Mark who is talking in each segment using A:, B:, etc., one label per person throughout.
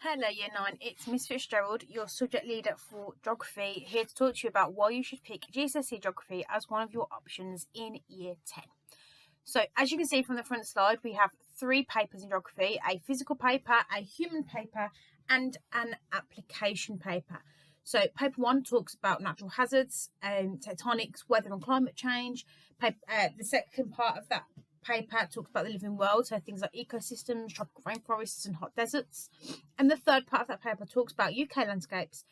A: Hello Year 9, it's Miss Fitzgerald, your subject leader for Geography, here to talk to you about why you should pick GCSE Geography as one of your options in Year 10. So as you can see from the front slide, we have 3 papers in Geography: a physical paper, a human paper and an application paper. So paper 1 talks about natural hazards, tectonics, weather and climate change. The second part of that paper talks about the living world, so things like ecosystems, tropical rainforests and hot deserts. And the third part of that paper talks about UK landscapes,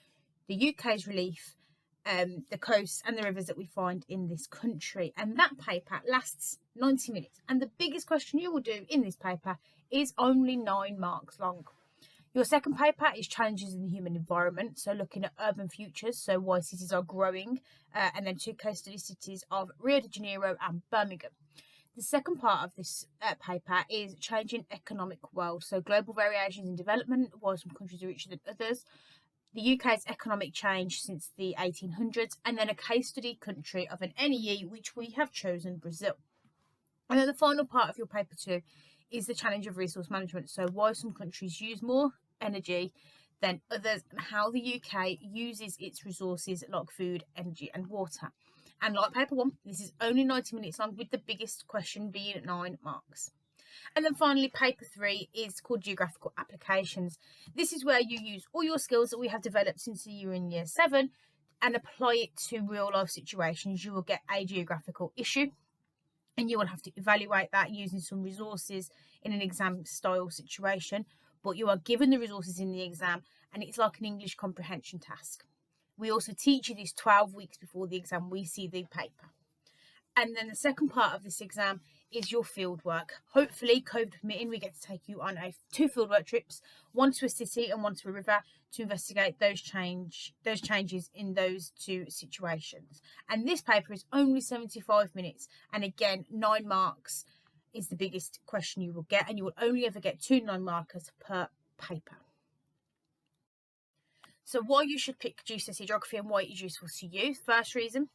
A: the UK's relief, the coasts and the rivers that we find in this country. And that paper lasts 90 minutes. And the biggest question you will do in this paper is only 9 marks long. Your second paper is challenges in the human environment, so looking at urban futures, so why cities are growing, and then 2 case study cities of Rio de Janeiro and Birmingham. The second part of this paper is changing economic world, so global variations in development, why some countries are richer than others, the UK's economic change since the 1800s, and then a case study country of an NEE, which we have chosen Brazil. And then the final part of your paper 2 is the challenge of resource management, so why some countries use more energy than others and how the UK uses its resources like food, energy and water. And like paper 1, this is only 90 minutes long, with the biggest question being 9 marks. And then finally, paper 3 is called Geographical Applications. This is where you use all your skills that we have developed since you were in Year 7 and apply it to real life situations. You will get a geographical issue and you will have to evaluate that using some resources in an exam style situation, but you are given the resources in the exam and it's like an English comprehension task. We also teach you this 12 weeks before the exam. We see the paper. And then the second part of this exam is your field work. Hopefully, COVID permitting, we get to take you on 2 fieldwork trips, one to a city and one to a river, to investigate those changes in those 2 situations. And this paper is only 75 minutes. And again, 9 marks is the biggest question you will get. And you will only ever get 2 9 markers per paper. So why you should pick GCSE Geography and why it is useful to you. First reason,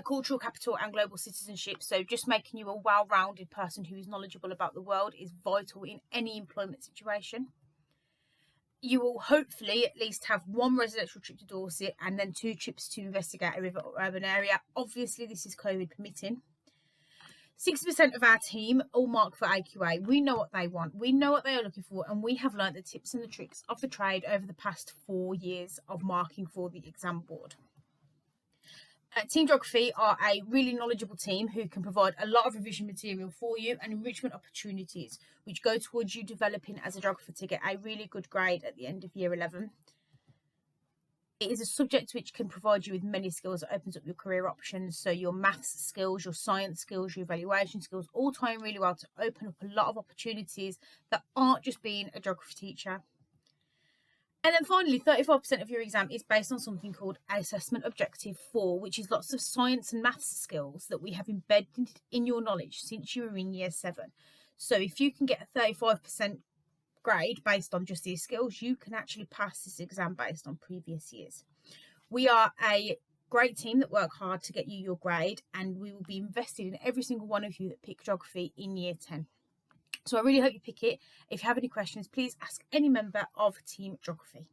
A: cultural capital and global citizenship. So just making you a well-rounded person who is knowledgeable about the world is vital in any employment situation. You will hopefully at least have 1 residential trip to Dorset and then 2 trips to investigate a river or urban area. Obviously, this is COVID permitting. 60% of our team all mark for AQA. We know what they want, we know what they are looking for, and we have learnt the tips and the tricks of the trade over the past 4 years of marking for the exam board. Team Geography are a really knowledgeable team who can provide a lot of revision material for you and enrichment opportunities which go towards you developing as a geographer to get a really good grade at the end of Year 11. It is a subject which can provide you with many skills that opens up your career options. So your maths skills, your science skills, your evaluation skills, all tie in really well to open up a lot of opportunities that aren't just being a geography teacher. And then finally, 35% of your exam is based on something called Assessment Objective 4, which is lots of science and maths skills that we have embedded in your knowledge since you were in Year 7. So if you can get a 35% grade based on just these skills, you can actually pass this exam based on previous years. We are a great team that work hard to get you your grade, and we will be invested in every single one of you that pick Geography in Year 10. So I really hope you pick it. If you have any questions, please ask any member of Team Geography.